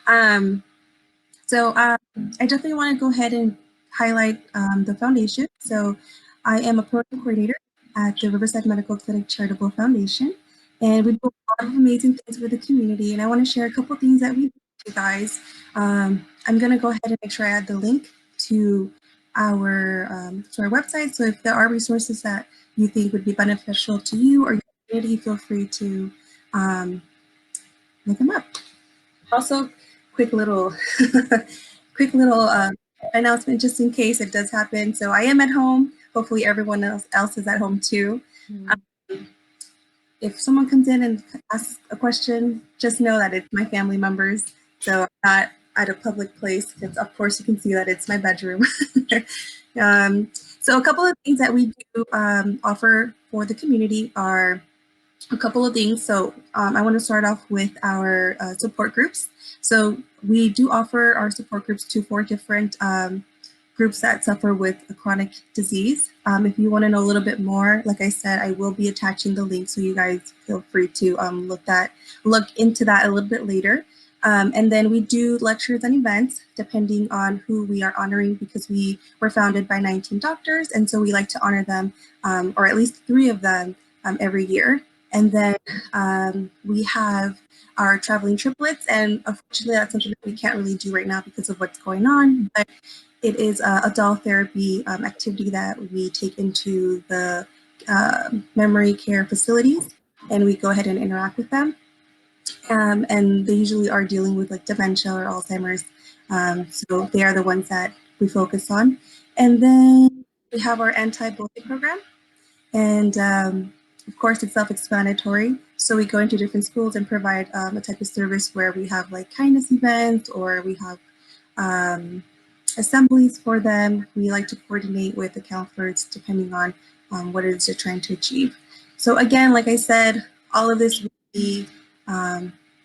Um, I definitely want to go ahead and highlight the foundation. So I am a program coordinator at the Riverside Medical Clinic Charitable Foundation, and we do a lot of amazing things with the community. And I want to share a couple things that we do with you guys. I'm going to go ahead and make sure I add the link to our website. So if there are resources that you think would be beneficial to you or your community, feel free to look them up. Also, quick little quick little announcement just in case it does happen. So I am at home. Hopefully everyone else is at home too. If someone comes in and asks a question, just know that it's my family members. So I'm not at a public place because of course you can see that it's my bedroom. So a couple of things that we do offer for the community are a couple of things. So I want to start off with our support groups. So we do offer our support groups to 4 different groups that suffer with a chronic disease. If you want to know a little bit more, like I said, I will be attaching the link, so you guys feel free to look into that a little bit later. And then we do lectures and events depending on who we are honoring, because we were founded by 19 doctors, and so we like to honor them, or at least 3 of them every year. And then we have our traveling triplets, and unfortunately that's something that we can't really do right now because of what's going on, but it is a doll therapy activity that we take into the memory care facilities, and we go ahead and interact with them. And they usually are dealing with like dementia or Alzheimer's. So they are the ones that we focus on. And then we have our anti-bullying program. And of course, it's self-explanatory. So we go into different schools and provide a type of service where we have like kindness events, or we have assemblies for them. We like to coordinate with the counselors depending on what it is they're trying to achieve. So again, like I said, all of this will be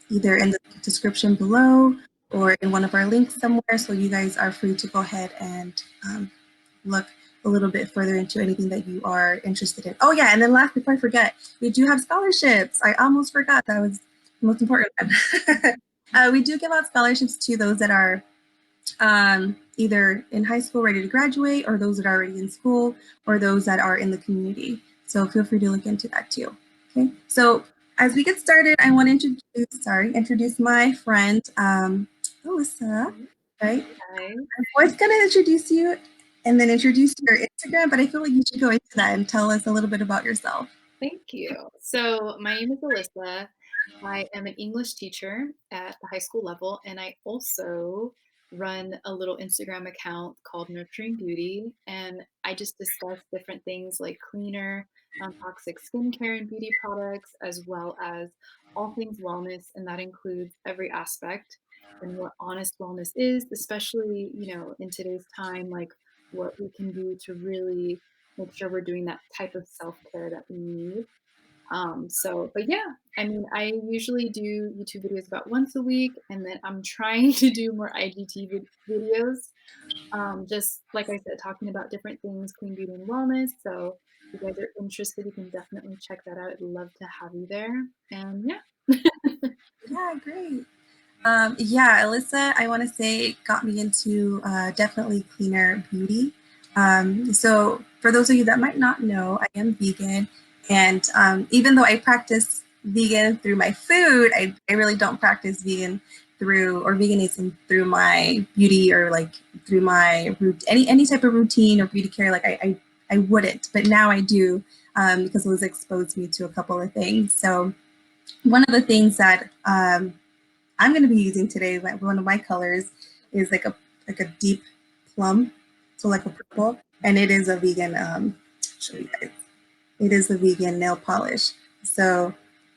either in the description below or in one of our links somewhere. So you guys are free to go ahead and look a little bit further into anything that you are interested in. Oh yeah, and then last, before I forget, we do have scholarships. I almost forgot, that was the most important one. We do give out scholarships to those that are either in high school ready to graduate, or those that are already in school, or those that are in the community. So feel free to look into that too. Okay, so as we get started, I want to introduce my friend, Alyssa, right? Hi. I was going to introduce you and then introduce your Instagram, but I feel like you should go into that and tell us a little bit about yourself. Thank you. So my name is Alyssa. I am an English teacher at the high school level, and I also run a little Instagram account called Nurturing Beauty, and I just discuss different things like cleaner, non-toxic skincare and beauty products, as well as all things wellness, and that includes every aspect and what honest wellness is, especially, in today's time, like what we can do to really make sure we're doing that type of self-care that we need. But yeah, I mean, I usually do YouTube videos about once a week, and then I'm trying to do more IGT videos. Just like I said, talking about different things, clean beauty and wellness. So if you guys are interested, you can definitely check that out. I'd love to have you there. And yeah. Yeah, great. Yeah, Alyssa, I want to say, got me into definitely cleaner beauty. So for those of you that might not know, I am vegan. And even though I practice vegan through my food, I really don't practice veganism through my beauty, or like through my any type of routine or beauty care. Like I wouldn't, but now I do, because it was exposed me to a couple of things. So one of the things that I'm going to be using today, one of my colors is like a deep plum, so like a purple, and it is a vegan. Show you guys. It is a vegan nail polish. So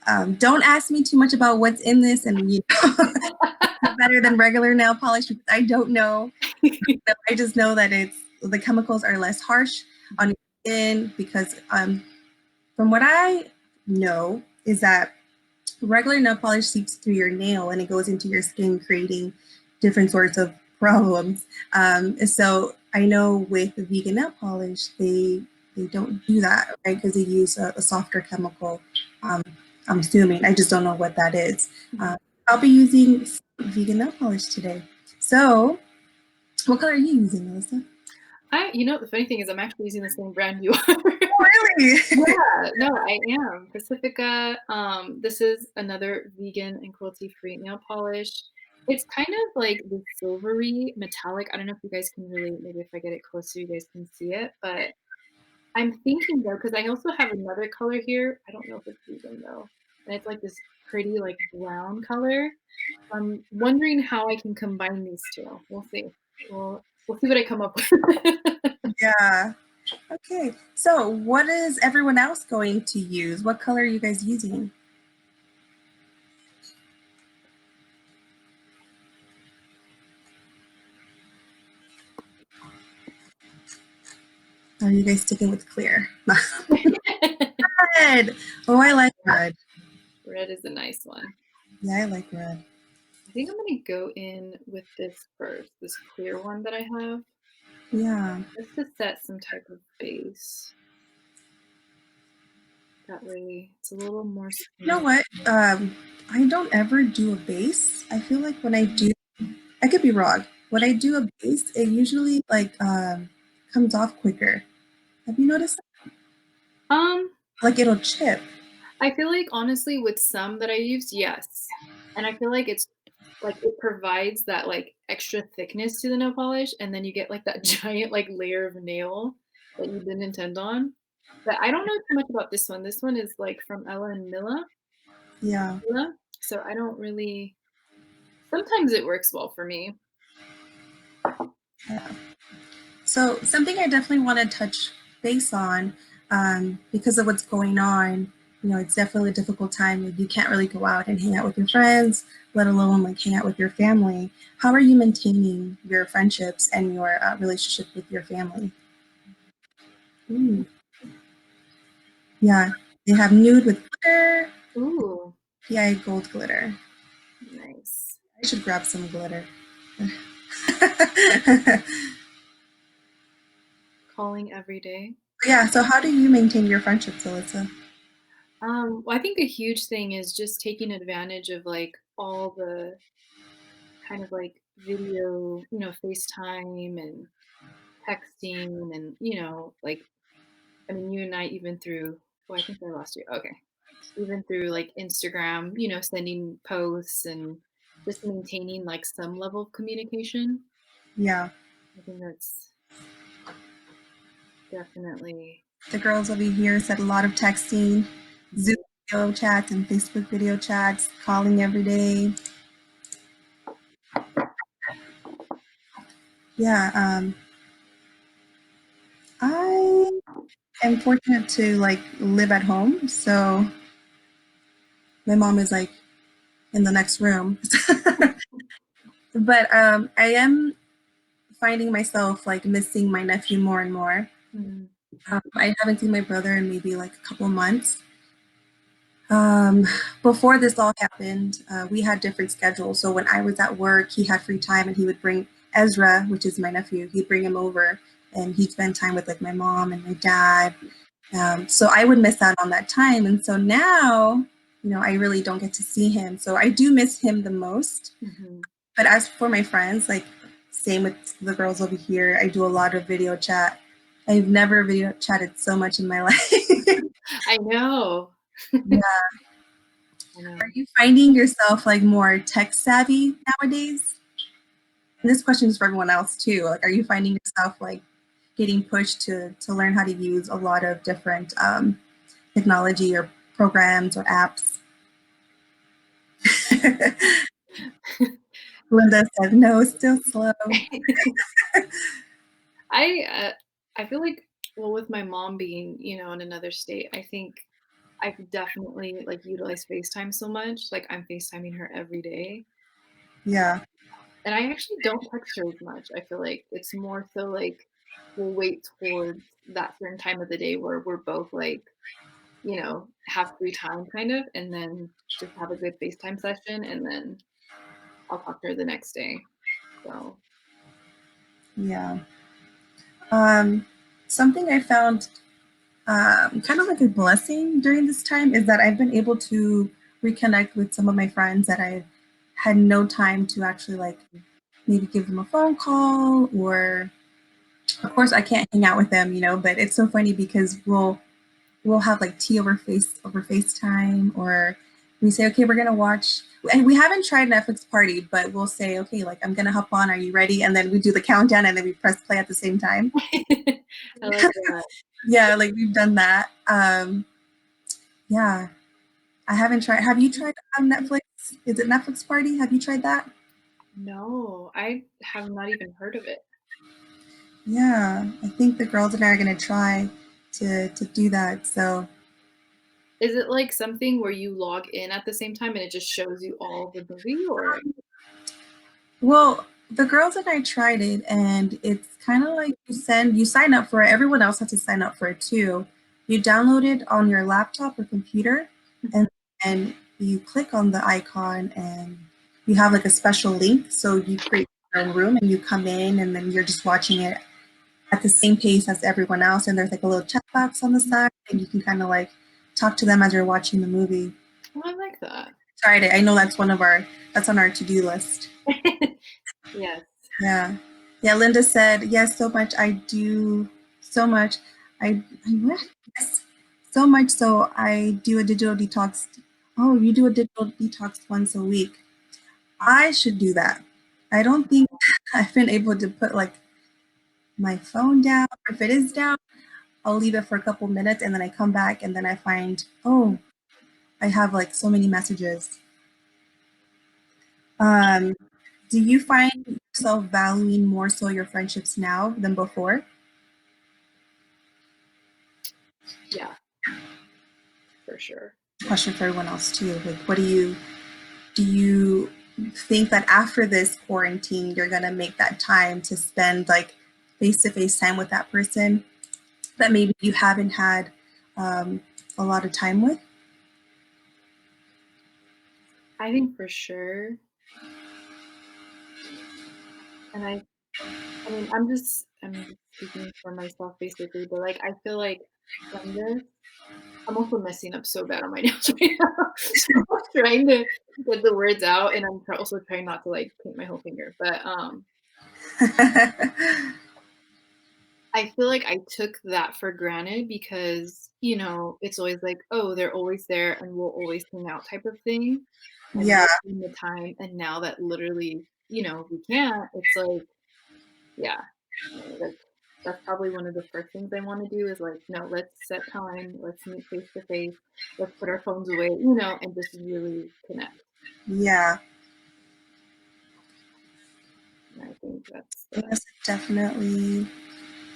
don't ask me too much about what's in this, and better than regular nail polish, because I don't know. I just know that the chemicals are less harsh on your skin, because from what I know is that regular nail polish seeps through your nail and it goes into your skin, creating different sorts of problems. So I know with the vegan nail polish, they don't do that, right? Because they use a softer chemical. I'm assuming. I just don't know what that is. I'll be using vegan nail polish today. So, what color are you using, Melissa? The funny thing is I'm actually using the same brand you are. Really? Yeah, no, I am. Pacifica. This is another vegan and cruelty-free nail polish. It's kind of like the silvery metallic. I don't know if you guys can really, maybe if I get it closer, you guys can see it. But I'm thinking though, because I also have another color here. I don't know if it's vegan though. And it's like this pretty like brown color. I'm wondering how I can combine these two. We'll see. We'll see what I come up with. Yeah. Okay. So, what is everyone else going to use? What color are you guys using? Are you guys sticking with clear? Red. Oh, I like red. Red is a nice one. Yeah, I like red. I think I'm gonna go in with this first, this clear one that I have, Yeah. just to set some type of base. That way it's a little more You know smooth. what? I don't ever do a base. I feel like when I do, I could be wrong. When I do a base, it usually comes off quicker. Have you noticed that? Um, Like it'll chip. I feel like honestly with some that I use, yes. And I feel like it's like it provides that like extra thickness to the nail polish, and then you get like that giant like layer of nail that you didn't intend on. But I don't know too much about this one. This one is like from Ella and Yeah. Milla. So I don't really, sometimes it works well for me. Yeah. So something I definitely want to touch base on, because of what's going on. You know, it's definitely a difficult time. Like you can't really go out and hang out with your friends, let alone like hang out with your family. How are you maintaining your friendships and your relationship with your family? Ooh. Yeah, they have nude with glitter, Ooh, PI gold glitter. nice. I should grab some glitter. Calling every day. Yeah, so how do you maintain your friendships, Alyssa? Well, I think a huge thing is just taking advantage of like all the kind of like video, FaceTime and texting and, like, I mean, you and I even through, oh, I think I lost you. Okay. Even through like Instagram, sending posts and just maintaining like some level of communication. Yeah, I think that's definitely. the girls over here said a lot of texting, Zoom Mhm. video chats and Facebook video chats, calling every day. Yeah, I am fortunate to like live at home, so my mom is like in the next room. But I am finding myself like missing my nephew more and more. Mhm. I haven't seen my brother in maybe like a couple months. Um, Before this all happened, we had different schedules. So when I was at work, he had free time and he would bring Ezra, which is my nephew, he'd bring him over and he'd spend time with like my mom and my dad. So I would miss out on that time. And so now, you know, I really don't get to see him. So I do miss him the most. Mhm. But as for my friends, like same with the girls over here, I do a lot of video chat. I've never video chatted so much in my life. I know. Yeah. I Are know. you finding yourself like more tech savvy nowadays? And this question is for everyone else too. Like, are you finding yourself like getting pushed to learn how to use a lot of different technology or programs or apps? Linda said, no, still slow. I I feel like, well, with my mom being, in another state, I think I've definitely like utilized FaceTime so much. Like I'm FaceTiming her every day. Yeah, And I actually don't text her as much. I feel like it's more so like we'll wait towards that certain time of the day where we're both like, have free time kind of, and then just have a good FaceTime session, and then I'll talk to her the next day. So, yeah. Um, Something I found kind of like a blessing during this time is that I've been able to reconnect with some of my friends that I had no time to actually like maybe give them a phone call, or of course I can't hang out with them, but it's so funny because we'll have like tea over FaceTime, or we say, okay, we're gonna watch, and we haven't tried Netflix Party, but we'll say, okay, like I'm gonna hop on, are you ready? And then we do the countdown and then we press play at the same time. I like that. Yeah, like we've done that. Yeah, I haven't tried. Have you tried Netflix? Is it Netflix Party? Have you tried that? No, I have not even heard of it. Yeah, I think the girls and I are gonna try to do that. So, Is it like something where you log in at the same time and it just shows you all the movie or well, the girls and I tried it, and it's kind of like you sign up for it. Everyone else has to sign up for it too. You download it on your laptop or computer, Mhm. and you click on the icon, and you have like a special link. So you create your own room, and you come in, and then you're just watching it at the same pace as everyone else. And there's like a little chat box on the side, and you can kind of like talk to them as you're watching the movie. Oh, I like that. Tried it. I know that's on our to-do list. Yes. Yeah. Yeah, Linda said, yes, so much. I do so much. Yes, so much so I do a digital detox. Oh, you do a digital detox once a week. I should do that. I don't think I've been able to put like my phone down. Or if it is down, I'll leave it for a couple minutes and then I come back and then I find, oh, I have like so many messages. Um, do you find yourself valuing more so your friendships now than before? Yeah, for sure. Question for everyone else too. Like, what do you think that after this quarantine, you're gonna make that time to spend like face to face time with that person that maybe you haven't had um, a lot of time with? I think for sure. And I'm just speaking for myself basically, but like I feel like from this, I'm also messing up so bad on my nails right now. So I'm trying to get the words out and also trying not to like paint my whole finger. But I feel like I took that for granted because, it's always like, oh, they're always there and we'll always hang out type of thing. And Yeah, making the time. And now that literally, we can't, it's like, yeah, no, that's probably one of the first things I want to do is like, no, let's set time, let's meet face to face, let's put our phones away, and just really connect. yeah. And I think that's the Yes, definitely.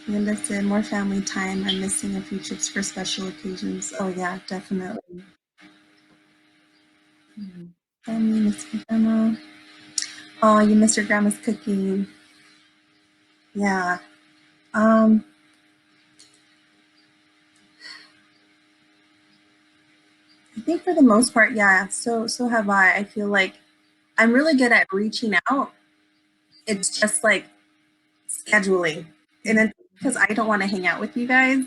Linda said more family time. I'm missing a few trips for special occasions. Oh yeah, definitely. Mhm. Family, miss my grandma. Oh, you miss your grandma's cooking. Yeah. Um, I think for the most part, yeah. So have I. I feel like I'm really good at reaching out. It's just like scheduling, and Mhm. then because I don't want to hang out with you guys,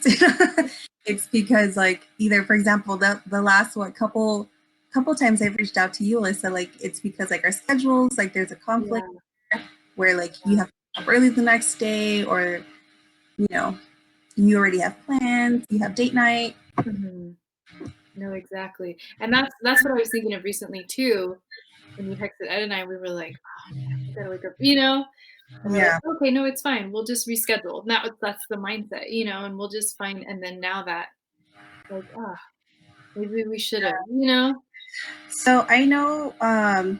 it's because like either, for example, the last couple times I've reached out to you, Alyssa, like it's because like our schedules, like there's a conflict Yeah. where like you have to get up early the next day, or you know you already have plans, you have date night. Mhm. No, exactly. And that's what I was thinking of recently too. When you texted Ed and I, we were like, oh man, we gotta wake up. And we're like, Yeah, okay, no, it's fine. We'll just reschedule. And that's the mindset, and we'll just find and then now that like, ah, maybe we should have. so I know a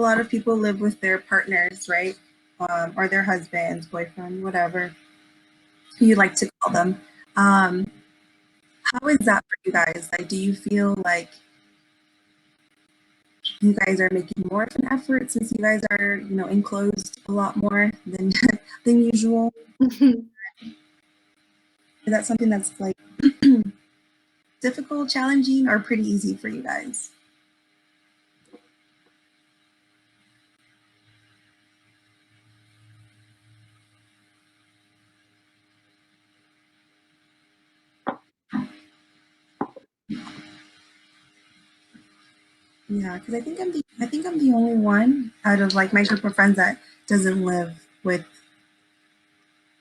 lot of people live with their partners, right? Or their husbands, boyfriend, whatever you like to call them. Um, how is that for you guys? Like, do you feel like you guys are making more of an effort since you guys are, enclosed a lot more than than usual? Is that something that's like difficult, challenging, or pretty easy for you guys? Yeah, because I I think I'm the only one out of like my group of friends that doesn't live with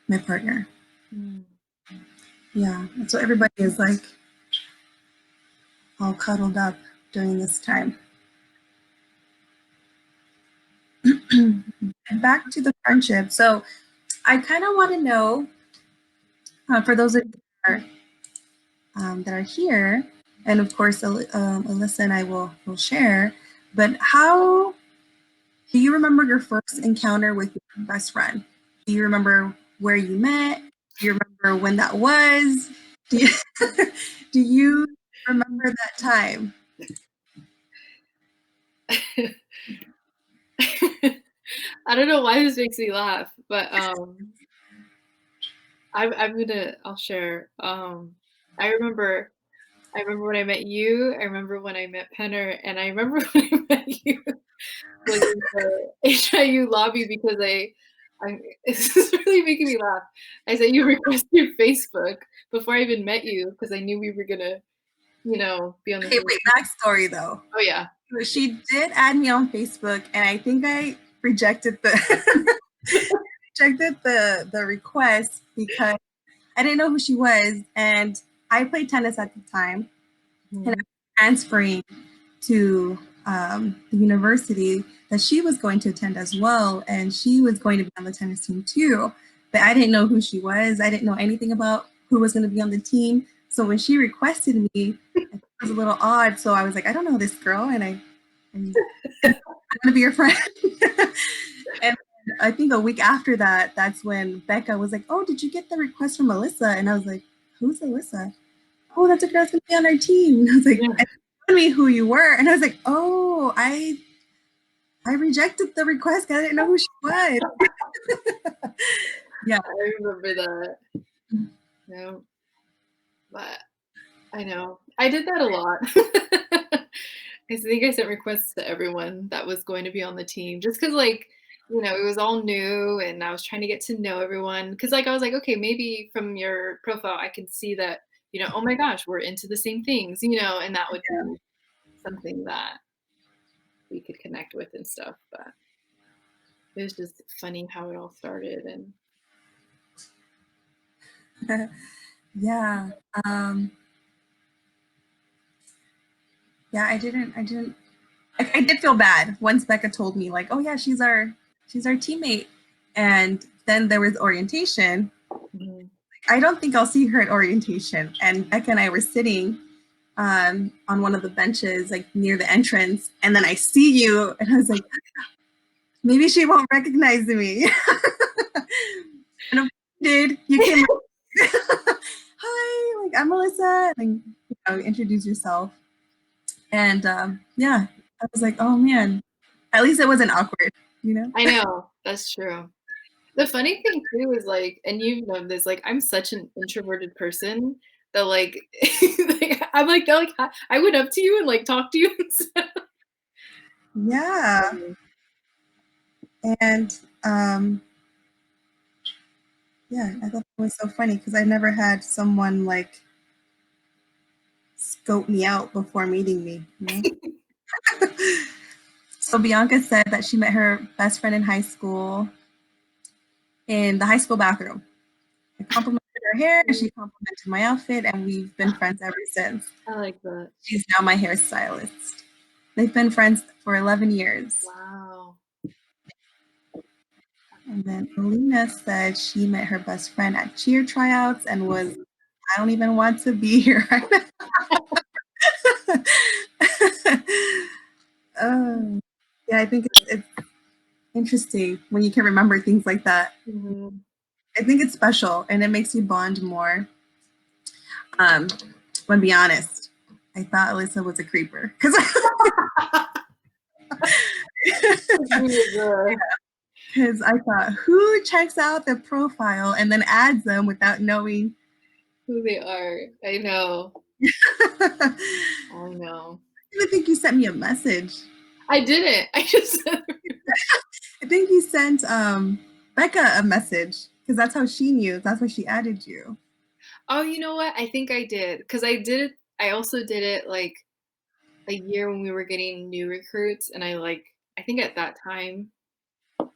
my partner. Mm. Yeah, so everybody is like all cuddled up during this time. And back to the friendship. So I kind of want to know, for those of you that are here, and of course, Alyssa and I will share. But how do you remember your first encounter with your best friend? Do you remember where you met? Do you remember when that was? Do you, do you remember that time? I don't know why this makes me laugh, but I'll share. I remember when I met you. I remember when I met Penner, and I remember when I met you like in the HIU lobby because I this is really making me laugh. I said you requested Facebook before I even met you because I knew we were gonna, be on the Okay, same. wait, backstory though. Oh yeah. She did add me on Facebook, and I think I rejected the rejected the request because I didn't know who she was, and I played tennis at the time, and I Mhm. was transferring to the university that she was going to attend as well, and she was going to be on the tennis team too. But I didn't know who she was. I didn't know anything about who was going to be on the team. So when she requested me, it was a little odd. So I was like, I don't know this girl, and I'm going to be your friend. And I think a week after that, that's when Becca was like, "Oh, did you get the request from Alyssa?" And I was like, "Who's Alyssa?" "Oh, that's a girl that's gonna be on our team." And I was like, Yeah, and told me who you were, and I was like, "Oh, I rejected the request because I didn't know who she was." Yeah, I remember that. No, but I know I did that a lot. I think I sent requests to everyone that was going to be on the team just because, like, it was all new and I was trying to get to know everyone. Because, like, I was like, okay, maybe from your profile, I can see that, oh my gosh, we're into the same things, and that would be something that we could connect with and stuff. But it was just funny how it all started. And yeah, um, yeah. I didn't. I did feel bad once Becca told me like, "Oh yeah, she's our teammate," and then there was orientation. mhm. I don't think I'll see her at orientation. And Becca and I were sitting on one of the benches, like near the entrance, and then I see you, and I was like, maybe she won't recognize me. And if you did, you came like, hi, like I'm Alyssa, and introduce yourself. And yeah, I was like, oh man, at least it wasn't awkward, you know? I know that's true. The funny thing too is like, and you've known this, like I'm such an introverted person that like, I'm like, I went up to you and like talked to you and stuff. Yeah. And yeah, I thought it was so funny because I never had someone like scope me out before meeting me, you know? So Bianca said that she met her best friend in high school in the high school bathroom. I complimented her hair, and she complimented my outfit, and we've been friends ever since. I like that. She's now my hairstylist. They've been friends for 11 years. Wow. And then Alina said she met her best friend at cheer tryouts and was, I don't even want to be here right now. Oh, yeah, I think it's interesting when you can remember things like that. Mhm. I think it's special and it makes you bond more. Um, but be honest, I thought Alyssa was a creeper because because I thought who checks out their profile and then adds them without knowing. Who they are. I know. I I know. even think you sent me a message. I didn't. I just I think you sent Becca a message because that's how she knew. That's why she added you. Oh, you know what? I think I did because I did it. I also did it like a year when we were getting new recruits, and I think at that time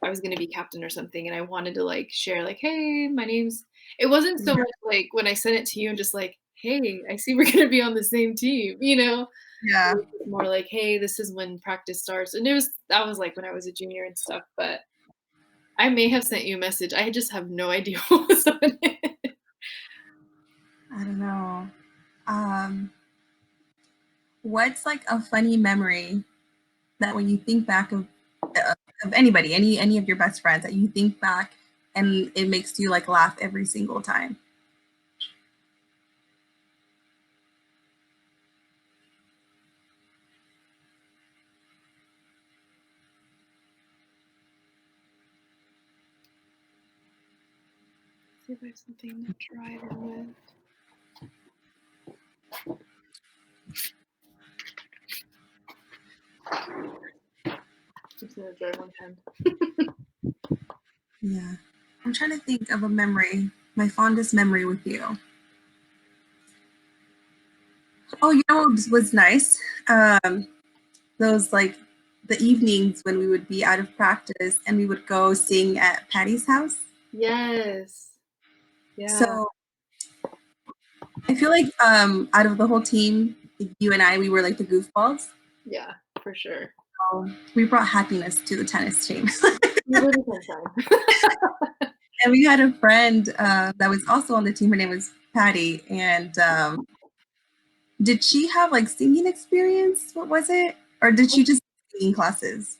I was gonna be captain or something, and I wanted to like share like, "Hey, my name's." It wasn't so Yeah. much like when I sent it to you and just like, "Hey, I see we're gonna be on the same team," you know? It Yeah. was just more like, "Hey, this is when practice starts," and it was that was like when I was a junior and stuff, but I may have sent you a message. I just have no idea what was on it. I don't know. Um, what's like a funny memory that when you think back of anybody, any of your best friends that you think back and it makes you like laugh every single time? See if I have something to try them with. Just gonna try one time. Yeah. I'm trying to think of a memory, my fondest memory with you. Oh, you know what was nice? Those like the evenings when we would be out of practice and we would go sing at Patty's house. Yes. Yeah. So I feel like out of the whole team, you and I, we were like the goofballs. Yeah, for sure. We brought happiness to the tennis team. You were the sunshine. And we had a friend that was also on the team. Her name was Patty. And did she have like singing experience? What was it? Or did she just singing classes?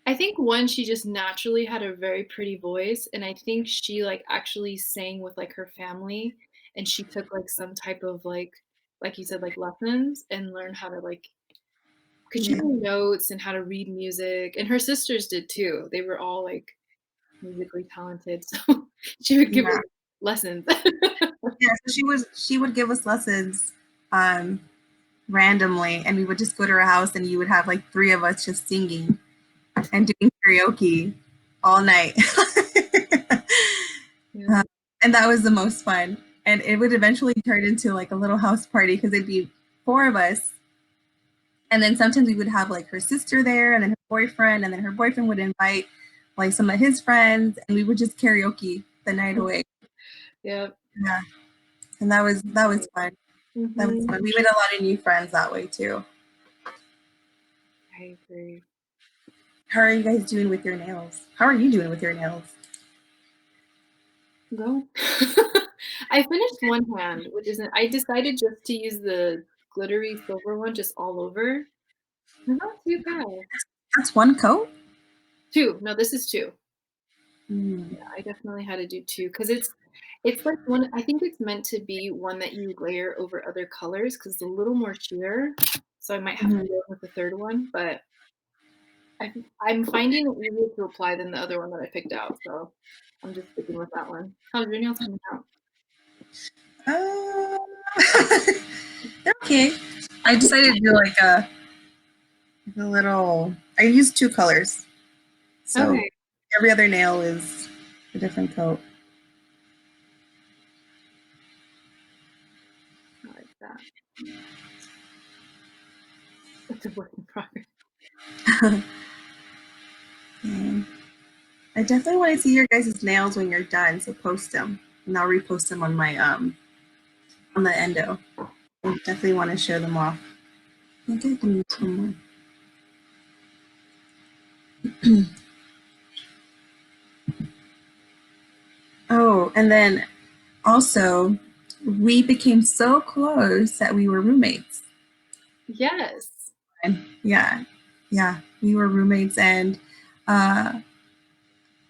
I think one, she just naturally had a very pretty voice, and I think she like actually sang with like her family, and she took like some type of like you said, like lessons and learned how to like could she Yeah. do notes and how to read music, and her sisters did too. They were all like musically talented, so she would give Yeah. us lessons. Yeah. So she would give us lessons um, randomly, and we would just go to her house, and you would have like three of us just singing and doing karaoke all night. Yeah. And that was the most fun. And it would eventually turn into like a little house party because it'd be four of us. And then sometimes we would have like her sister there and then her boyfriend, and then her boyfriend would invite like some of his friends, and we would just karaoke the night away. Yeah. Yeah. And that was fun. That was Hmm. fun. We made a lot of new friends that way too. I agree. How are you guys doing with your nails? How are you doing with your nails? Go. I finished one hand, which isn't. I decided just to use the glittery silver one just all over. They're not too bad. That's one coat? Two. No, this is two. Mm. Yeah, I definitely had to do two because it's like one. I think it's meant to be one that you layer over other colors because it's a little more sheer. So I might have to Mhm. go with the third one, but I'm finding it easier to apply than the other one that I picked out. So I'm just sticking with that one. How's your nails coming out? Uh, they're okay. I decided to do like a little. I used two colors, so Okay, every other nail is a different coat. I like that. It's a work in progress. Okay. I definitely want to see your guys' nails when you're done, so post them, and I'll repost them on my on the endo. I definitely want to show them off. I think I can use one more. Oh, and then also we became so close that we were roommates. Yes. And yeah, yeah, we were roommates, and uh,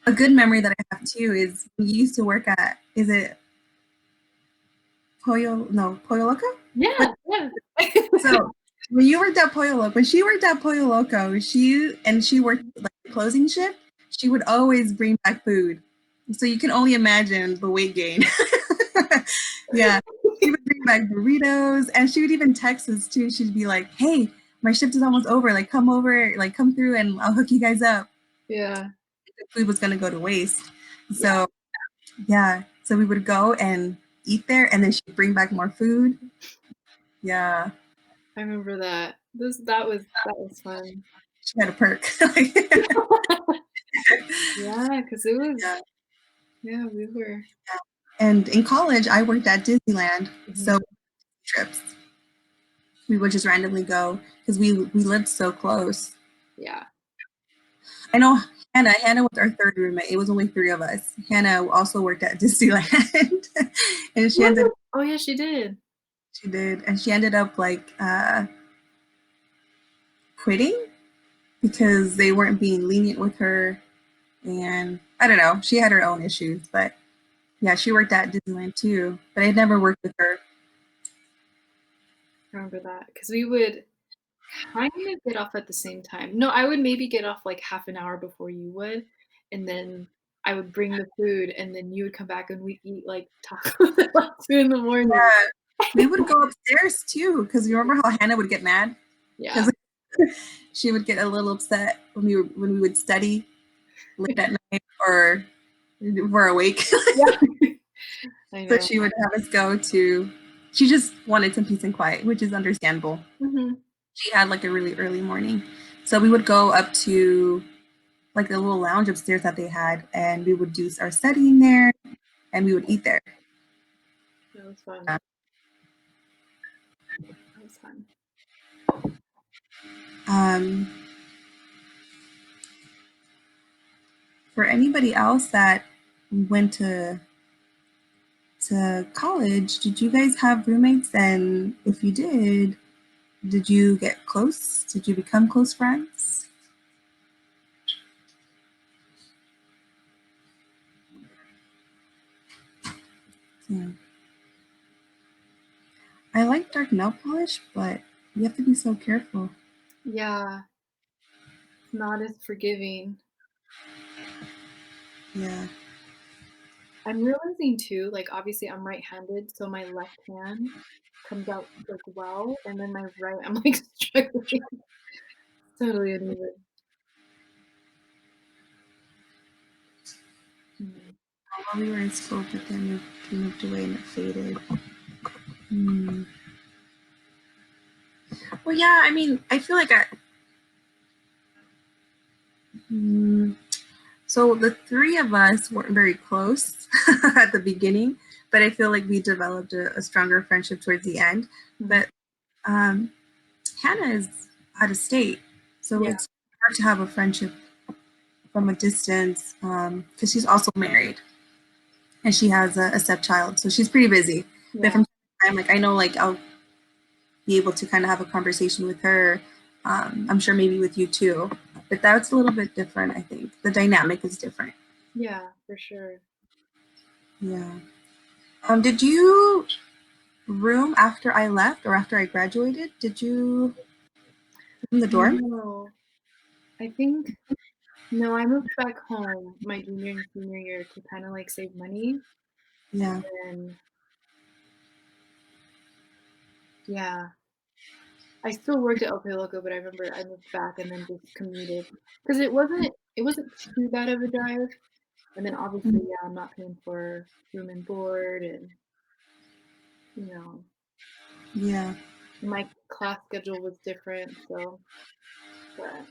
a good memory that I have too is we used to work at. Is it Pollo? No, Pollo Loco. But Yeah, yeah. so when you worked at Pollo Loco, when she worked at Pollo Loco, she worked like the closing shift. She would always bring back food, so you can only imagine the weight gain. Yeah, she would bring back burritos, and she would even text us too. She'd be like, "Hey, my shift is almost over. Like, come over, like, come through, and I'll hook you guys up." Yeah, The food was gonna go to waste, yeah, so yeah. So we would go and eat there, and then she'd bring back more food. Yeah, I remember that. that was fun. She had a perk. Yeah, because it was Yeah. yeah, we were And in college, I worked at Disneyland, so mhm, trips we would just randomly go because we lived so close. yeah. I know Hannah was our third roommate. It was only three of us. Hannah also worked at Disneyland, and What? Oh, yeah, she did. she did, and she ended up like quitting because they weren't being lenient with her, and I don't know. She had her own issues, but yeah, she worked at Disneyland too. But I never worked with her. I remember that because we would kind of get off at the same time. No, I would maybe get off, like, half an hour before you would, and then I would bring the food, and then you would come back and we'd eat, like, tacos at, like, 2 in the morning. Yeah, we would go upstairs too because you remember how Hannah would get mad Yeah. because she would get a little upset when we would study late at night or we're awake. Yeah. I So know. she would have us go to. She just wanted some peace and quiet, which is understandable. Mhm. She had like a really early morning, so we would go up to like a little lounge upstairs that they had, and we would do our studying there, and we would eat there. That was fun. That was fun. Um, for anybody else that went to college, did you guys have roommates? And if you did you get close? Did you become close friends? Yeah. I like dark nail polish, but you have to be so careful. Yeah, it's not as forgiving. Yeah. I'm realizing too, like, obviously I'm right-handed, so my left hand comes out, like, well, and then my right, I'm, like, struggling. Totally uneven. Mhm. While we were in school, but then we moved away and it faded. Hmm. Well, yeah, I mean, I feel like mm, so the three of us weren't very close at the beginning, but I feel like we developed a stronger friendship towards the end. Mhm. But um, Hannah is out of state, so Yeah, it's hard to have a friendship from a distance because she's also married and she has a stepchild, so she's pretty busy. But yeah, from time, like I know, like I'll be able to kind of have a conversation with her. I'm sure maybe with you too, but that's a little bit different. I think the dynamic is different. yeah, for sure. Yeah. Did you room after I left or after I graduated? Did you in the dorm? No, I think no, I moved back home my junior and senior year to kinda, like, save money, and Yeah. then yeah, I still worked at El Loco, but I remember I moved back and then just commuted because it wasn't too bad of a drive, and then obviously, yeah, I'm not paying for room and board and, you know, Yeah. my class schedule was different, so but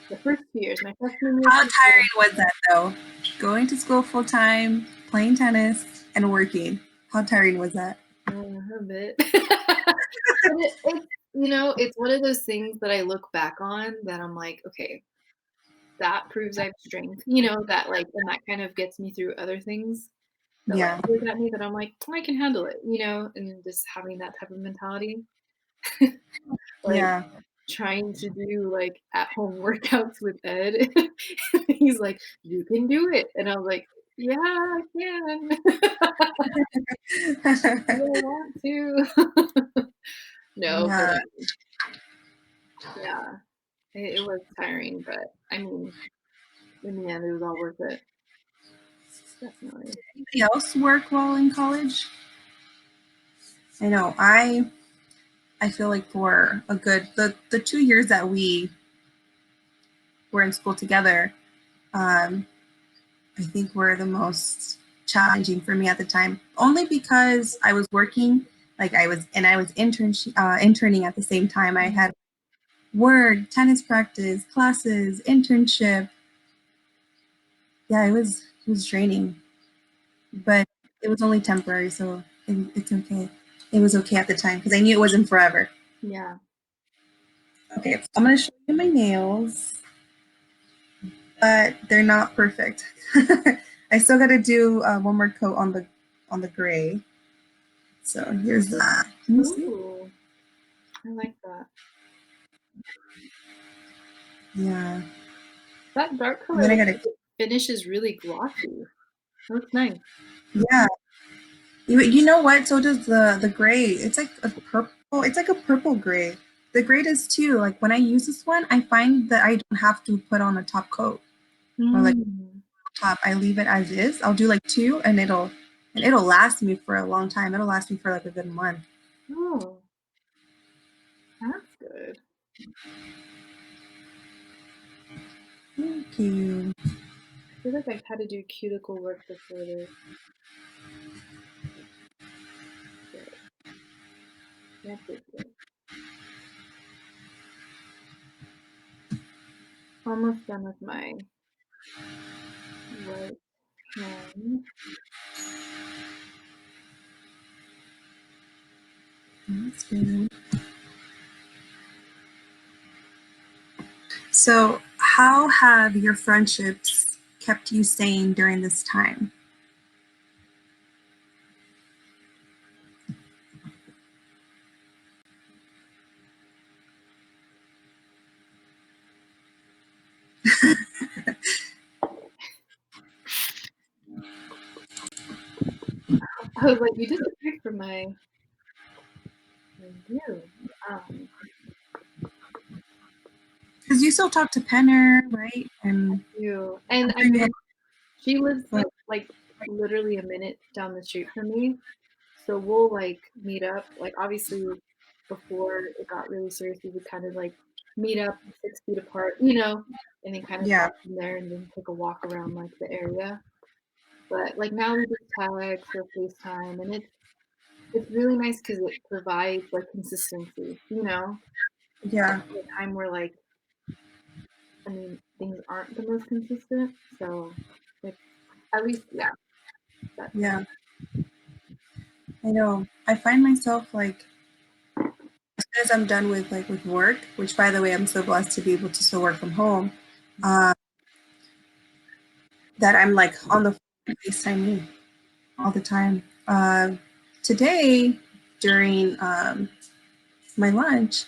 the first 2 years, my freshman year, How sophomore year, tiring was that though? Going to school full time, playing tennis, and working. How tiring was that? a bit. But it's it's one of those things that I look back on that I'm like, "Okay, that proves I have strength," that, like and that kind of gets me through other things that, like, Yeah. look at me that I'm like, "I can handle it," and just having that type of mentality. Like, Yeah. trying to do, like, at-home workouts with Ed. He's like, "You can do it," and I was like, "Yeah, I can. Do I want to?" No, but, Yeah. yeah, it was tiring, but, I mean, in the end, it was all worth it. Definitely. Anybody else work while in college? I know. I feel like for a good the 2 years that we were in school together, um, I think were the most challenging for me at the time. Only because I was working Like I was interning at the same time. I Mm. had work, tennis practice, classes, internship. Yeah, it was draining, but it was only temporary, so it's okay. It was okay at the time because I knew it wasn't forever. Yeah. Okay, so I'm gonna show you my nails, but they're not perfect. I still got to do one more coat on the gray. So here's that. Can you see? Ooh, I like that. Yeah. That dark And color then I looks gotta, like it finishes really glossy. Looks nice. yeah. You know what? So does the gray. It's like a purple. It's like a purple gray. The gray does too. Like when I use this one, I find that I don't have to put on a top coat or like Mm. top. I leave it as is. I'll do like two, and it'll last me for a long time. It'll last me for like a good month. Oh, that's good. Thank you. I feel like I've had to do cuticle work before this, but that's okay. Almost done with my right hand. That's good. So, how have your friendships kept you sane during this time? I was like, you disappeared from my view. Um, Because you still talk to Penner, right? And you I'm and I sure you had, mean, she lives but like literally a minute down the street from me. So we'll like meet up. Like obviously before it got really serious, we would kind of like meet up 6 feet apart, and then kind of yeah, talk from there and then take a walk around like the area. But like now we just text or FaceTime and it's really nice because it provides like consistency, yeah, at a time where like I mean things aren't the most consistent. So it's at least yeah, that's nice. yeah. I know. I find myself like as soon as I'm done with with work, which by the way, I'm so blessed to be able to still work from home. Uh, that I'm like on the phone FaceTime me all the time. Today, during my lunch,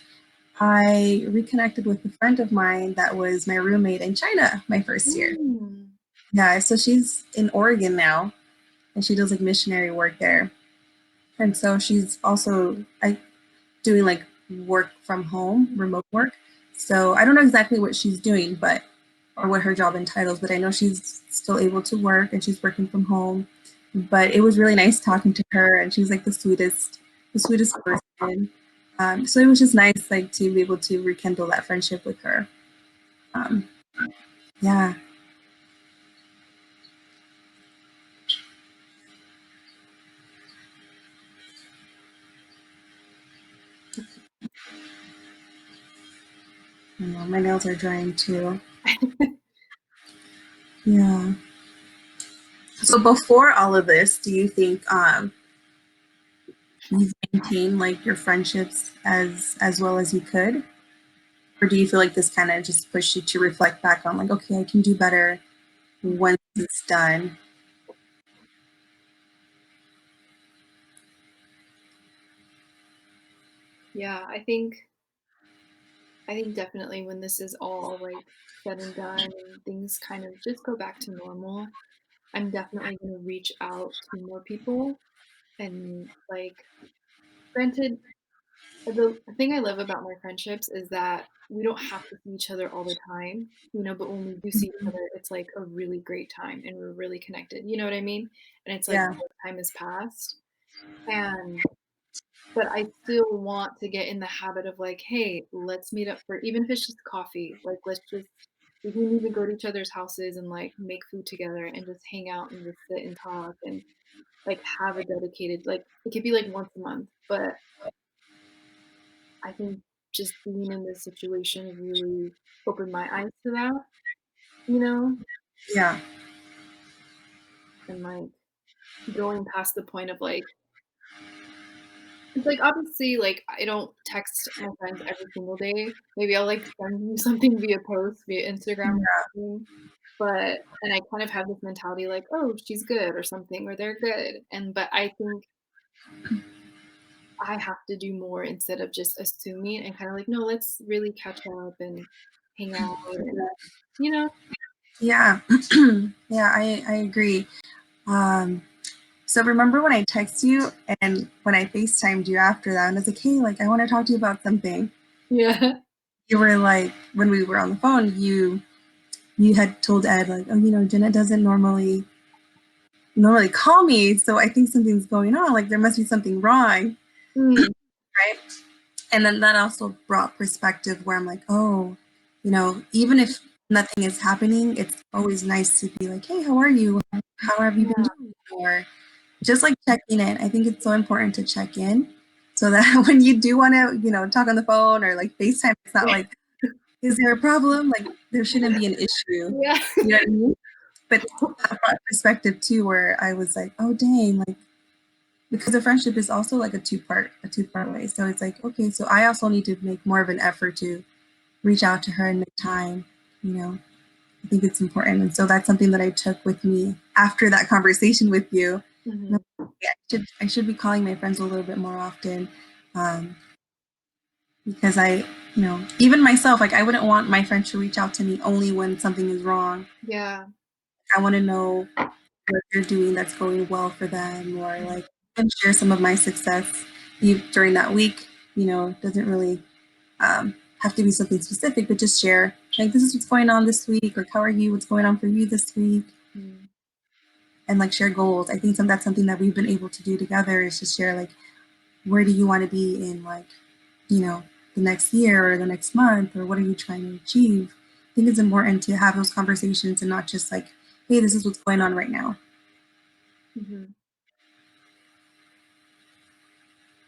I reconnected with a friend of mine that was my roommate in China my first year. Mm. Yeah, so she's in Oregon now, and she does like missionary work there. And so she's also doing like work from home, remote work. So I don't know exactly what she's doing, but or what her job entitles, but I know she's still able to work and she's working from home. But it was really nice talking to her, and she's like the sweetest person. So it was just nice, like to be able to rekindle that friendship with her. Um, yeah, you know, my nails are drying too. Yeah. So before all of this, do you think you've maintained like your friendships as well as you could, or do you feel like this kind of just pushed you to reflect back on like, okay, I can do better once it's done? Yeah, I think definitely when this is all like said and done and things kind of just go back to normal, I'm definitely going to reach out to more people and like granted the thing I love about my friendships is that we don't have to see each other all the time, but when we do see each other, it's like a really great time and we're really connected. You know what I mean? And it's like Yeah, time has passed. And but I still want to get in the habit of like, hey, let's meet up for even if it's just coffee. Like we can even go to each other's houses and like make food together and just hang out and just sit and talk. And like have a dedicated like it could be like once a month, but I think just being in this situation really opened my eyes to that, you know, Yeah. and like going past the point of like it's like obviously like I don't text my friends every single day. Maybe I'll like send you something via post, via Instagram or Yeah. something. But and I kind of have this mentality like, oh, she's good or something, or they're good. And but I think I have to do more instead of just assuming and kind of like, no, let's really catch up and hang out and you know? Yeah. Yeah, I agree. Um, so remember when I text you and when I FaceTimed you after that and I was like, hey, like I want to talk to you about something. Yeah. You were like, when we were on the phone, you had told Ed like, oh, Jenna doesn't normally call me, so I think something's going on. Like there must be something wrong, Mm, right? And then that also brought perspective where I'm like, oh, even if nothing is happening, it's always nice to be like, hey, how are you? How have you been yeah. doing? Or just like checking in. I think it's so important to check in so that when you do want to, talk on the phone or like FaceTime, it's not like, is there a problem? Like there shouldn't be an issue. Yeah. You know what I mean? But that brought perspective too, where I was like, oh dang, like because the friendship is also like a two part way. So it's like, okay, so I also need to make more of an effort to reach out to her and make time, you know. I think it's important. And so that's something that I took with me after that conversation with you. And I'm Mhm. like, yeah, I should be calling my friends a little bit more often. Um, because even myself, like I wouldn't want my friends to reach out to me only when something is wrong. Yeah. I want to know what they're doing that's going well for them, or like and share some of my success during that week. Doesn't really have to be something specific, but just share like this is what's going on this week, or how are you? What's going on for you this week? Mm. And like share goals. I think that's something that we've been able to do together is just share like where do you want to be in like you know the next year or the next month, or what are you trying to achieve. I think it's important to have those conversations and not just like, hey, this is what's going on right now. Mhm.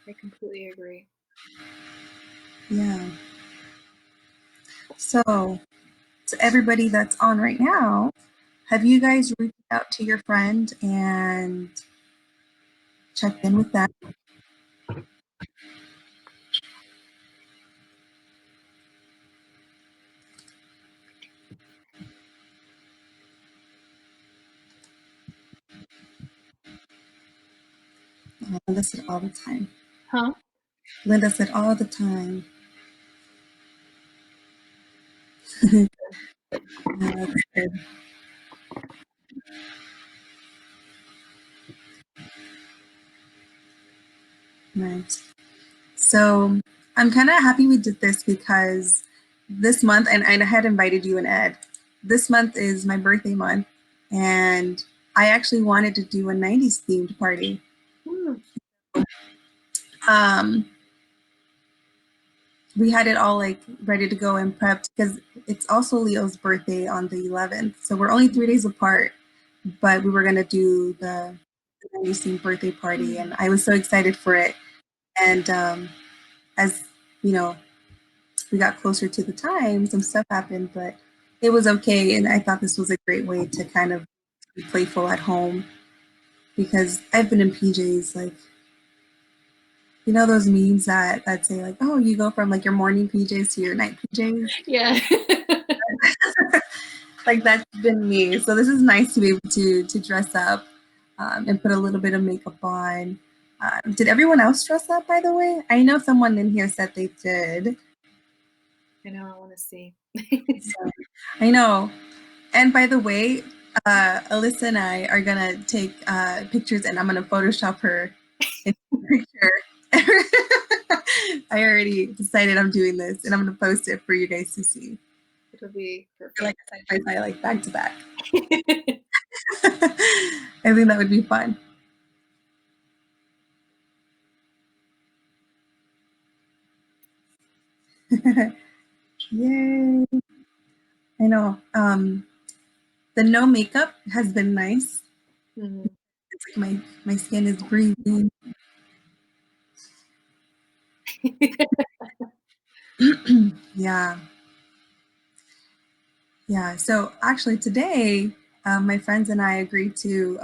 I completely agree. Yeah. So to everybody that's on right now, have you guys reached out to your friend and checked in with them? Linda said all the time. Huh? Linda said all the time. That's good. Right. So I'm kind of happy we did this because this month, and I had invited you and Ed, this month is my birthday month, and I actually wanted to do a 90s themed party. Mm. Um, we had it all like ready to go and prepped because it's also Leo's birthday on the 11th. So we're only 3 days apart, but we were going to do the 90s themed birthday party, and Mhm. I was so excited for it. And as you know, we got closer to the time, some stuff happened, but it was okay. And I thought this was a great way to kind of be playful at home because I've been in PJs like, those memes that say like, oh, you go from like your morning PJs to your night PJs. Yeah. Like that's been me. So this is nice to be able to dress up and put a little bit of makeup on. Did everyone else dress up, by the way? I know someone in here said they did. I know, I wanna see. So I know. And by the way, Alyssa and I are gonna take pictures, and I'm gonna Photoshop her in the picture. I already decided I'm doing this, and I'm gonna post it for you guys to see. It'll be Like perfect. side by side, like back to back. I think that would be fun. Yay! I know. The no makeup has been nice. Mhm. Like my skin is breathing. Yeah. Yeah. So actually today, my friends and I agreed to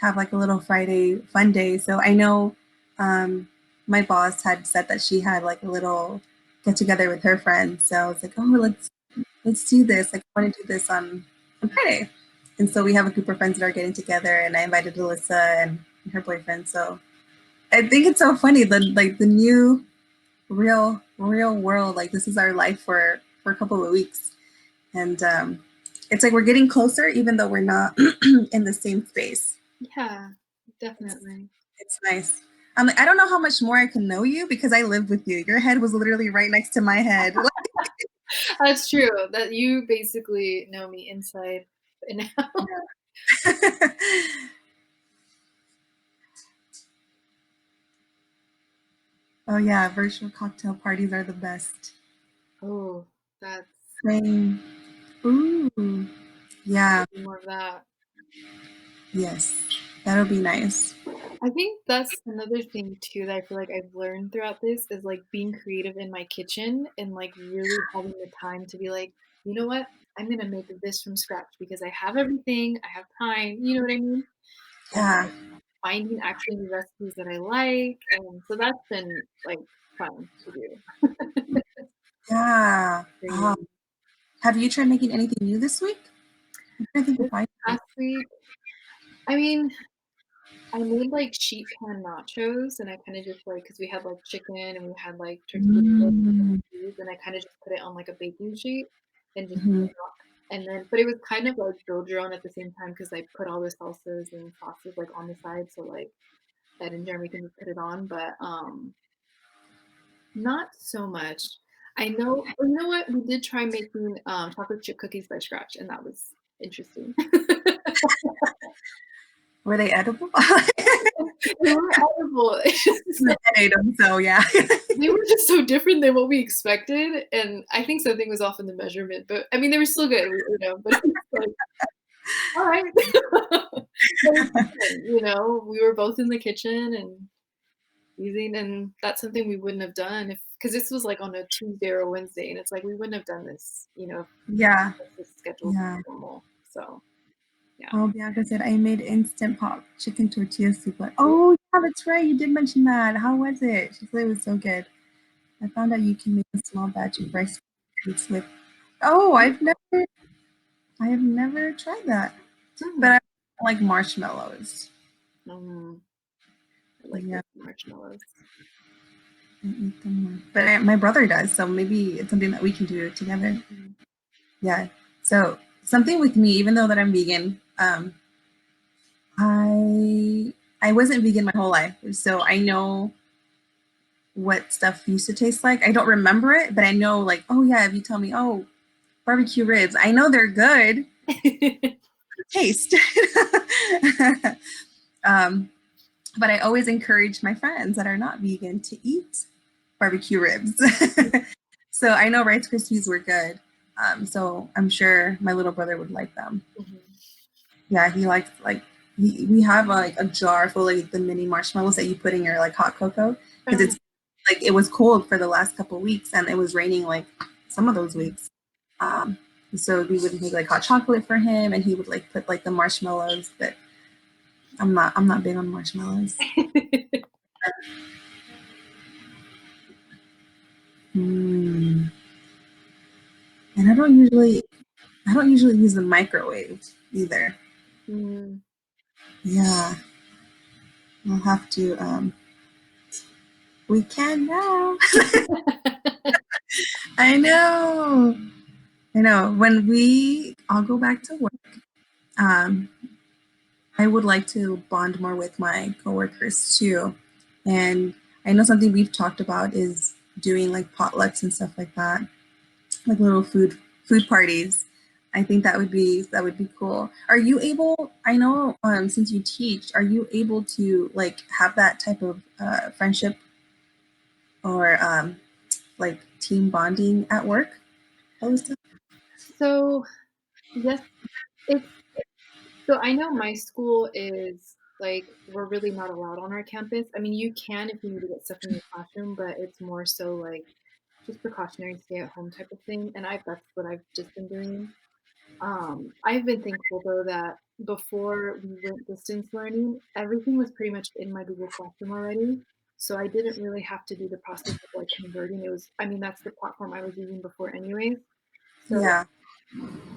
have like a little Friday fun day. So I know um, my boss had said that she had like a little get together with her friends. So I was like, oh, let's do this. Like I want to do this on Friday. And so we have a group of friends that are getting together, and I invited Alyssa and her boyfriend. So I think it's so funny that like the new real world, like this is our life for a couple of weeks, and it's like we're getting closer even though we're not in the same space. Yeah, it's, definitely. it's nice. I'm like, I don't know how much more I can know you because I lived with you. Your head was literally right next to my head. That's true. That you basically know me inside and out. Oh yeah, virtual cocktail parties are the best. Oh, that's Same. Ooh, yeah, more of that. yes, that'll be nice. I think that's another thing too that I feel like I've learned throughout this is like being creative in my kitchen and like really having the time to be like, you know what? I'm gonna make this from scratch because I have everything, I have time, you know what I mean? And Yeah, finding actually the recipes that I like. And so that's been like fun to do. yeah. Creating. Have you tried making anything new this week? I'm trying to think This if I did. past week, I mean, I made like sheet pan nachos and I kind of just like, because we had like chicken and we had like tortillas Mm, cheese, and I kind of just put it on like a baking sheet and just mhm. and then but it was kind of like build your own at the same time because I put all the salsas and sauces like on the side so like Ed and Jeremy can just put it on, but not so much. I know, you know what? We did try making chocolate chip cookies by scratch, and that was interesting. Were they edible? They were edible. It's just I ate them, so yeah. they were just so different than what we expected, and I think something was off in the measurement. But I mean, they were still good, you know. But it's like, all right, but it's fun, you know. We were both in the kitchen and using, and that's something we wouldn't have done if because this was like on a Tuesday or a Wednesday, and it's like we wouldn't have done this, you know, Yeah, if the schedule yeah. normal. So yeah. Oh, Bianca said I made instant pot chicken tortilla soup. Like, oh yeah, that's right. You did mention that. How was it? She said it was so good. I found out you can make a small batch of rice cakes with. Oh, I have never tried that. But Hmm. I like marshmallows. Mm, I like Yeah, the marshmallows. I eat them more. But my brother does, so maybe it's something that we can do together. Mhm. Yeah. So something with me, even though that I'm vegan, I wasn't vegan my whole life, so I know what stuff used to taste like. I don't remember it, but I know like, oh yeah, if you tell me, oh, barbecue ribs, I know they're good taste. um, but I always encourage my friends that are not vegan to eat barbecue ribs. So I know Rice Krispies were good. So I'm sure my little brother would like them. Mhm. Yeah, he likes like we have like a jar full of like, the mini marshmallows that you put in your like hot cocoa because Oh, it's like it was cold for the last couple of weeks and it was raining like some of those weeks. Um, so we would make like hot chocolate for him and he would like put like the marshmallows, but I'm not big on marshmallows. Mm. And I don't usually use the microwave either. mm. Yeah, I'll have to we can now. I know. I know. When we all go back to work, um, I would like to bond more with my coworkers too. And I know something we've talked about is doing like potlucks and stuff like that, like little food parties. I think that would be cool. Are you able? I know since you teach, are you able to like have that type of friendship or like team bonding at work? Alyssa? So yes, it's so I know my school is. Like, we're really not allowed on our campus. I mean, you can if you need to get stuff in your classroom, but it's more so like just precautionary stay at home type of thing. And that's what I've just been doing. I've been thankful though that before we went distance learning, everything was pretty much in my Google Classroom already. So I didn't really have to do the process of like converting. I mean, that's the platform I was using before anyways. So, Yeah.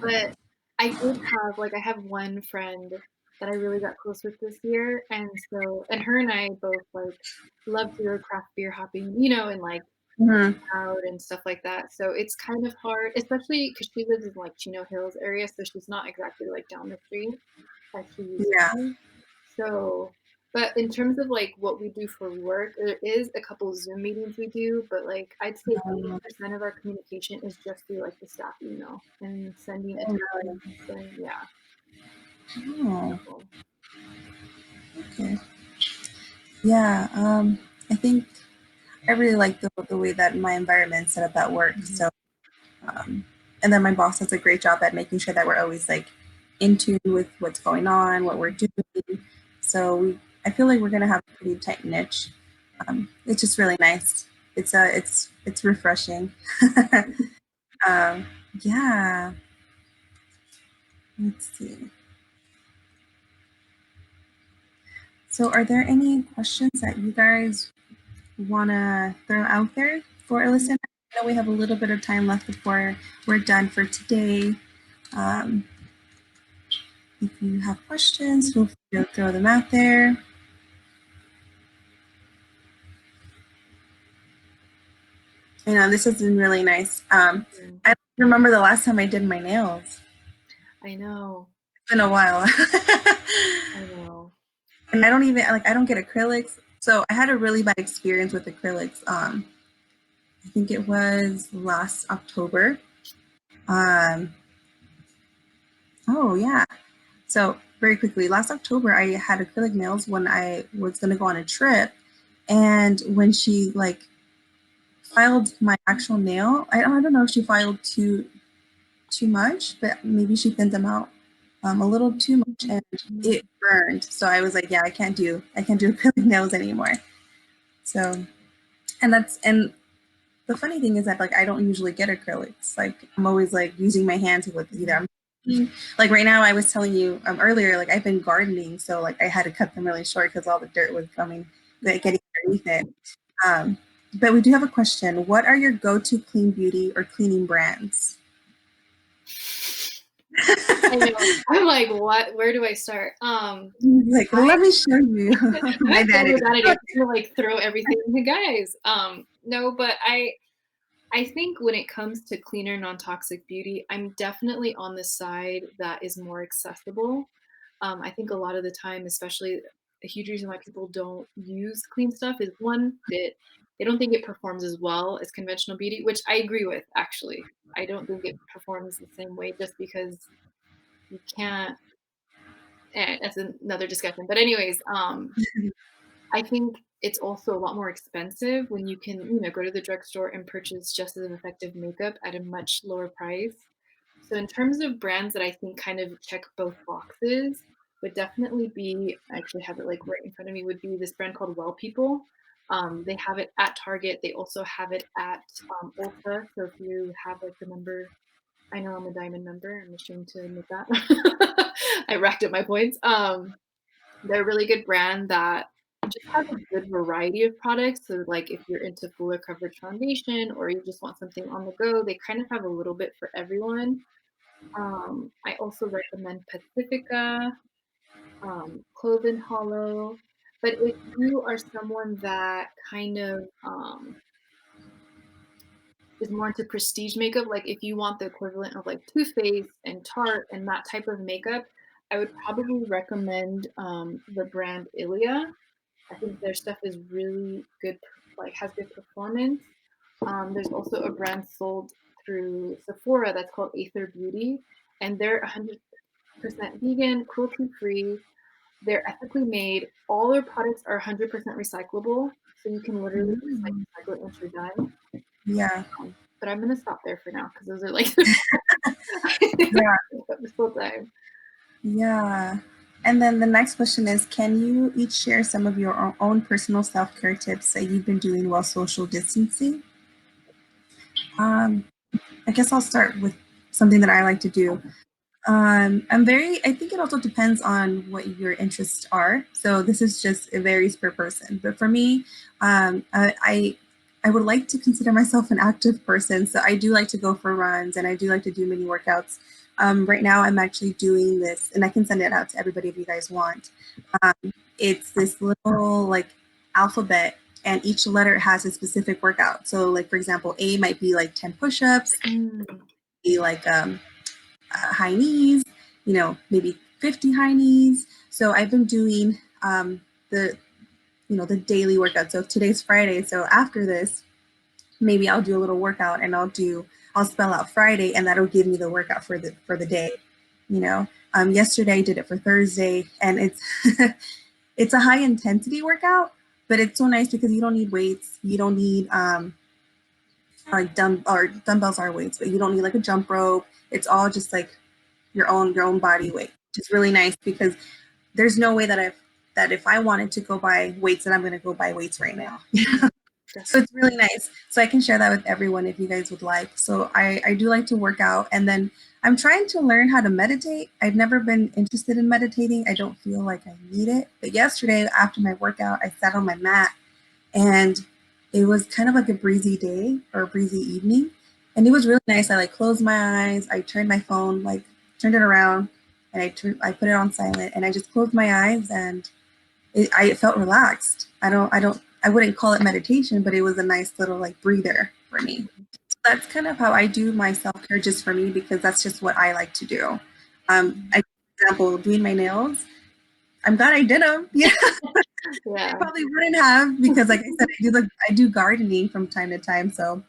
but I did have, like, I have one friend that I really got close with this year. And her and I both like love to go craft beer hopping, and like Mhm. out and stuff like that. So it's kind of hard, especially because she lives in like Chino Hills area, so she's not exactly like down the street like she used Yeah. to be. So, but in terms of like what we do for work, there is a couple Zoom meetings we do, but like I'd say Um, 80% of our communication is just through like the staff email and sending oh, really? attachments and yeah. Oh, So, okay. Yeah. I think I really like the way that my environment's set up at work. mhm, So, um, and then my boss does a great job at making sure that we're always like in tune with what's going on, what we're doing. So I feel like we're gonna have a pretty tight niche. It's just really nice. It's refreshing. um, yeah. Let's see. So, are there any questions that you guys want to throw out there for Alyssa? I know we have a little bit of time left before we're done for today. Um, if you have questions, feel free to throw them out there. You know, this has been really nice. mhm. I don't remember the last time I did my nails. I know, It's been a while. I know. And I don't even like I don't get acrylics. So I had a really bad experience with acrylics. I think it was last October. Um, oh yeah. So very quickly, last October I had acrylic nails when I was gonna go on a trip, and when she like filed my actual nail, I don't know if she filed too much, but maybe she thinned them out a little too much, and it burned. So I was like, yeah, I can't do acrylic nails anymore. So and the funny thing is that like I don't usually get acrylics. Like I'm always like using my hands with either I'm like right now I was telling you earlier like I've been gardening, so like I had to cut them really short because all the dirt was coming like getting underneath it. Um, but we do have a question. What are your go-to clean beauty or cleaning brands? I know. I'm like, what? Where do I start? Like, let me show you I my have never vanity. bad idea. I'm gonna like throw everything in the guys. No, but I think when it comes to cleaner, non-toxic beauty, I'm definitely on the side that is more accessible. I think a lot of the time, especially a huge reason why people don't use clean stuff is one, that they don't think it performs as well as conventional beauty, which I agree with actually. I don't think it performs the same way just because you can't. That's another discussion. But anyways, I think it's also a lot more expensive when you can, go to the drugstore and purchase just as effective makeup at a much lower price. So in terms of brands that I think kind of check both boxes, would definitely be, I actually have it like right in front of me, would be this brand called Well People. They have it at Target. They also have it at Ulta. So if you have like the member, I know I'm a diamond member. I'm ashamed to admit that. I racked up my points. They're a really good brand that just has a good variety of products. So, like, if you're into fuller coverage foundation or you just want something on the go, they kind of have a little bit for everyone. I also recommend Pacifica, Clove and Hollow. But if you are someone that kind of is more into prestige makeup, like if you want the equivalent of like Too Faced and Tarte and that type of makeup, I would probably recommend the brand Ilia. I think their stuff is really good, like has good performance. There's also a brand sold through Sephora that's called Aether Beauty, and they're 100% vegan, cruelty free. They're ethically made. All their products are 100% recyclable, so you can literally just like Mm, recycle it once you're done. yeah, But I'm gonna stop there for now because those are like yeah, this whole time. yeah. And then the next question is, can you each share some of your own personal self-care tips that you've been doing while social distancing? Um, I guess I'll start with something that I like to do. I think it also depends on what your interests are. So this is just, it varies per person. But for me, I would like to consider myself an active person. So I do like to go for runs and I do like to do mini workouts. Right now I'm actually doing this and I can send it out to everybody if you guys want. It's this little like alphabet and each letter has a specific workout. So like, for example, A might be like 10 push-ups, Mm, be like high knees, maybe 50 high knees. So I've been doing the, the daily workout. So if today's Friday, so after this, maybe I'll do a little workout and I'll spell out Friday and that'll give me the workout for the day. Yesterday I did it for Thursday and it's, it's a high intensity workout, but it's so nice because you don't need weights. You don't need, like dumbbells are weights, but you don't need like a jump rope. It's all just like your own body weight, which is really nice because there's no way that if I wanted to go buy weights, that I'm going to go buy weights right now. mm, So it's really nice. So I can share that with everyone if you guys would like. So I do like to work out, and then I'm trying to learn how to meditate. I've never been interested in meditating. I don't feel like I need it. But yesterday after my workout, I sat on my mat and it was kind of like a breezy day or a breezy evening. And it was really nice. I like closed my eyes, I turned my phone, like turned it around, and I put it on silent and I just closed my eyes and I felt relaxed. I wouldn't call it meditation, but it was a nice little like breather for me. So that's kind of how I do my self-care just for me because that's just what I like to do. For example, doing my nails. I'm glad I did them. Yeah, I yeah. probably wouldn't have because, like I said, I do gardening from time to time, so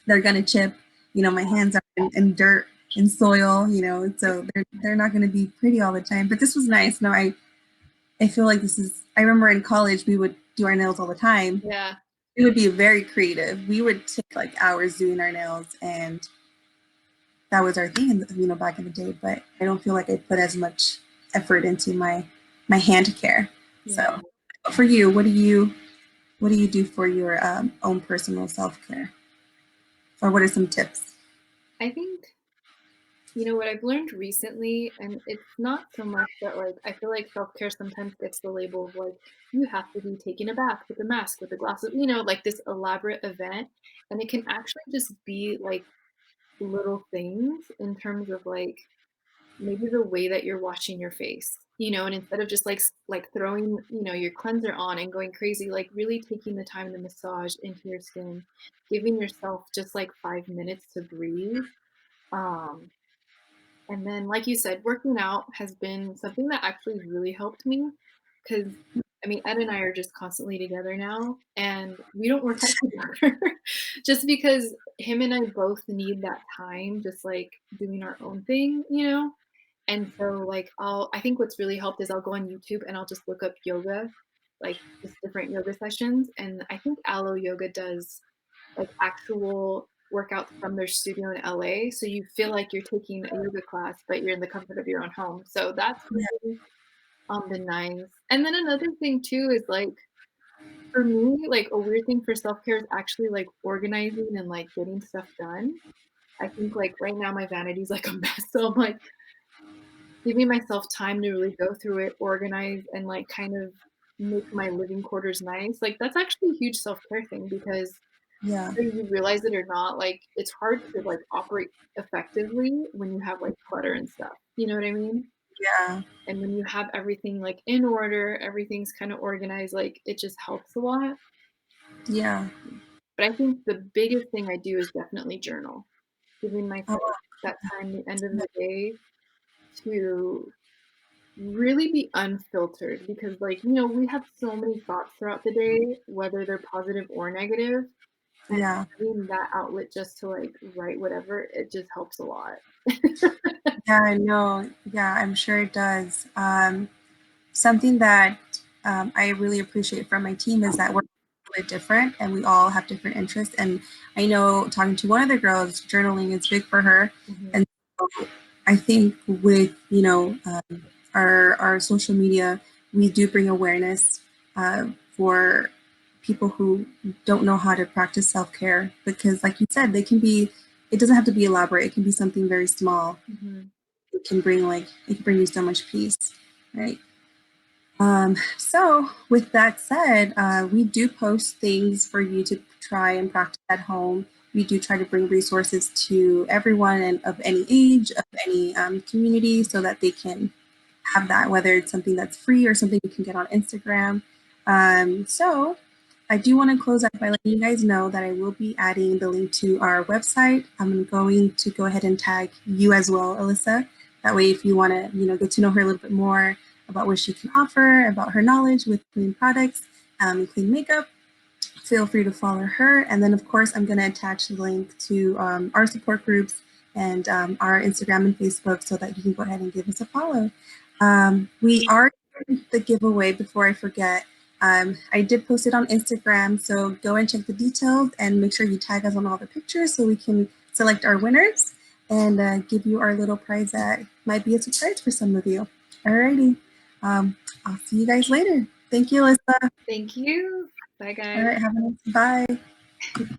they're gonna chip. My hands are in dirt and soil. So they're not gonna be pretty all the time. But this was nice. No, I feel like this is. I remember in college we would do our nails all the time. Yeah. It would be very creative. We would take like hours doing our nails, and that was our thing. Back in the day. But I don't feel like I put as much effort into my hand care. Yeah. So, for you, what do you do for your own personal self care? Or what are some tips? I think, what I've learned recently, and it's not so much that like I feel like self-care sometimes gets the label of like you have to be taking a bath with a mask with a glass of, like this elaborate event. And it can actually just be like little things in terms of like maybe the way that you're washing your face, and instead of just like throwing, your cleanser on and going crazy, like really taking the time to massage into your skin, giving yourself just like 5 minutes to breathe. Um, and then, like you said, working out has been something that actually really helped me because I mean, Ed and I are just constantly together now, and we don't work out together just because him and I both need that time, just like doing our own thing. And so, like, I think what's really helped is I'll go on YouTube and I'll just look up yoga, like just different yoga sessions. And I think Aloe Yoga does like actual workouts from their studio in LA. So you feel like you're taking a yoga class, but you're in the comfort of your own home. So that's really been nice. And then another thing too is like for me, like a weird thing for self care is actually like organizing and like getting stuff done. I think like right now my vanity's like a mess. So I'm like giving myself time to really go through it, organize, and like kind of make my living quarters nice. Like that's actually a huge self care thing because Yeah, whether you realize it or not, like it's hard to like operate effectively when you have like clutter and stuff. You know what I mean? yeah, And when you have everything like in order, everything's kind of organized, like it just helps a lot. yeah. But I think the biggest thing I do is definitely journal, giving Oh, myself that time the end of the day to really be unfiltered because like we have so many thoughts throughout the day, whether they're positive or negative, and yeah, having that outlet just to like write whatever, it just helps a lot. yeah. I know. Yeah, I'm sure it does. Something that I really appreciate from my team is that we're a little bit different and we all have different interests. And I know talking to one of the girls, journaling is big for her. Mhm. And so I think with, our social media, we do bring awareness for people who don't know how to practice self-care, because like you said, they can be, it doesn't have to be elaborate, it can be something very small. Mm-hmm. It can bring you so much peace, right? So with that said, we do post things for you to try and practice at home. We do try to bring resources to everyone and of any age, of any community, so that they can have that, whether it's something that's free or something you can get on Instagram. So I do want to close out by letting you guys know that I will be adding the link to our website. I'm going to go ahead and tag you as well, Alyssa. That way, if you want to, get to know her a little bit more about what she can offer, about her knowledge with clean products and clean makeup, feel free to follow her. And then, of course, I'm going to attach the link to our support groups and our Instagram and Facebook so that you can go ahead and give us a follow. We are doing the giveaway before I forget. I did post it on Instagram, so go and check the details and make sure you tag us on all the pictures so we can select our winners and give you our little prize that might be a surprise for some of you. Alrighty. I'll see you guys later. Thank you, Alyssa. Thank you. Bye, All guys. right, have a nice bye.